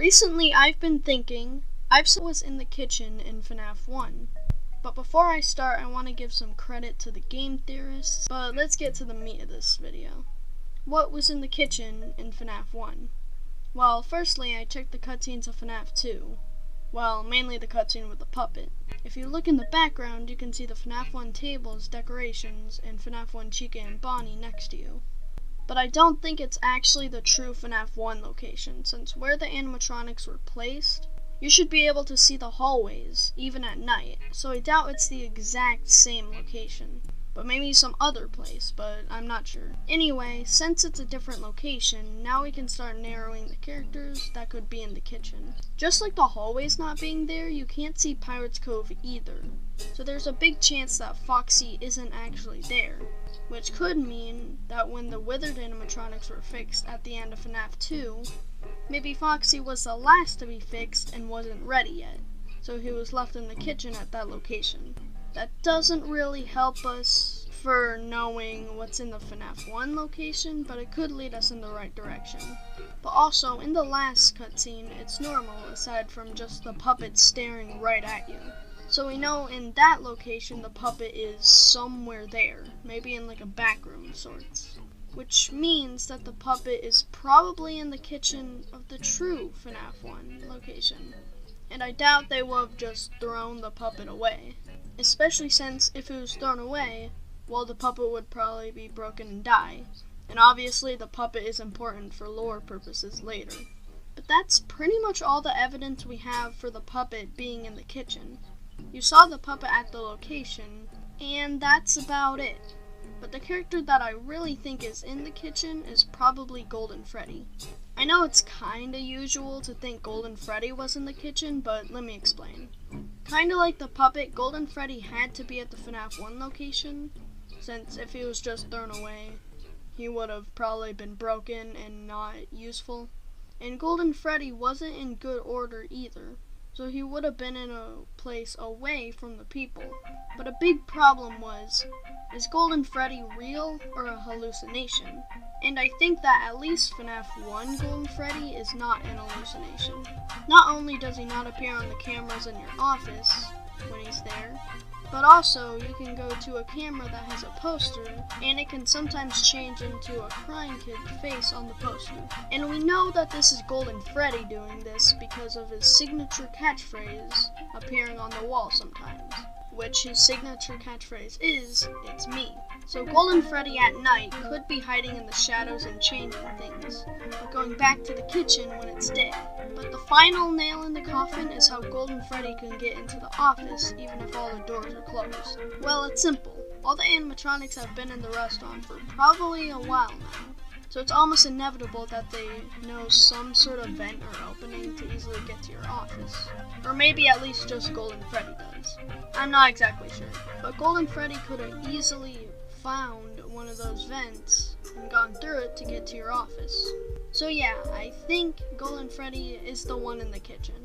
Recently, I've been thinking, I was in the kitchen in FNAF 1. But before I start, I want to give some credit to the game theorists. But let's get to the meat of this video. What was in the kitchen in FNAF 1? Well, firstly, I checked the cutscenes of FNAF 2. Well, mainly the cutscene with the puppet. If you look in the background, you can see the FNAF 1 tables, decorations, and FNAF 1 Chica and Bonnie next to you. But I don't think it's actually the true FNAF 1 location, since where the animatronics were placed, you should be able to see the hallways, even at night, so I doubt it's the exact same location. But maybe some other place, but I'm not sure. Anyway, since it's a different location, now we can start narrowing the characters that could be in the kitchen. Just like the hallways not being there, you can't see Pirate's Cove either. So there's a big chance that Foxy isn't actually there, which could mean that when the withered animatronics were fixed at the end of FNAF 2, maybe Foxy was the last to be fixed and wasn't ready yet, so he was left in the kitchen at that location. That doesn't really help us for knowing what's in the FNAF 1 location, but it could lead us in the right direction. But also, in the last cutscene, it's normal aside from just the puppet staring right at you. So we know in that location the puppet is somewhere there, maybe in like a back room of sorts. Which means that the puppet is probably in the kitchen of the true FNAF 1 location. And I doubt they will have just thrown the puppet away. Especially since if it was thrown away, well, the puppet would probably be broken and die. And obviously the puppet is important for lore purposes later. But that's pretty much all the evidence we have for the puppet being in the kitchen. You saw the puppet at the location, and that's about it. But the character that I really think is in the kitchen is probably Golden Freddy. I know it's kinda usual to think Golden Freddy was in the kitchen, but let me explain. Kinda like the puppet, Golden Freddy had to be at the FNAF 1 location, since if he was just thrown away, he would have probably been broken and not useful. And Golden Freddy wasn't in good order either, so he would have been in a place away from the people. But a big problem was, is Golden Freddy real or a hallucination? And I think that at least FNAF 1 Golden Freddy is not an hallucination. Not only does he not appear on the cameras in your office when he's there, but also you can go to a camera that has a poster, and it can sometimes change into a crying kid's face on the poster. And we know that this is Golden Freddy doing this because of his signature catchphrase appearing on the wall sometimes. Which his signature catchphrase is, "It's me." So Golden Freddy at night could be hiding in the shadows and changing things, but going back to the kitchen when it's dead. But the final nail in the coffin is how Golden Freddy can get into the office even if all the doors are closed. Well, it's simple. All the animatronics have been in the restaurant for probably a while now, so it's almost inevitable that they know some sort of vent or opening to easily get to your office. Or maybe at least just Golden Freddy does. I'm not exactly sure, but Golden Freddy could have easily found one of those vents and gone through it to get to your office. So yeah, I think Golden Freddy is the one in the kitchen.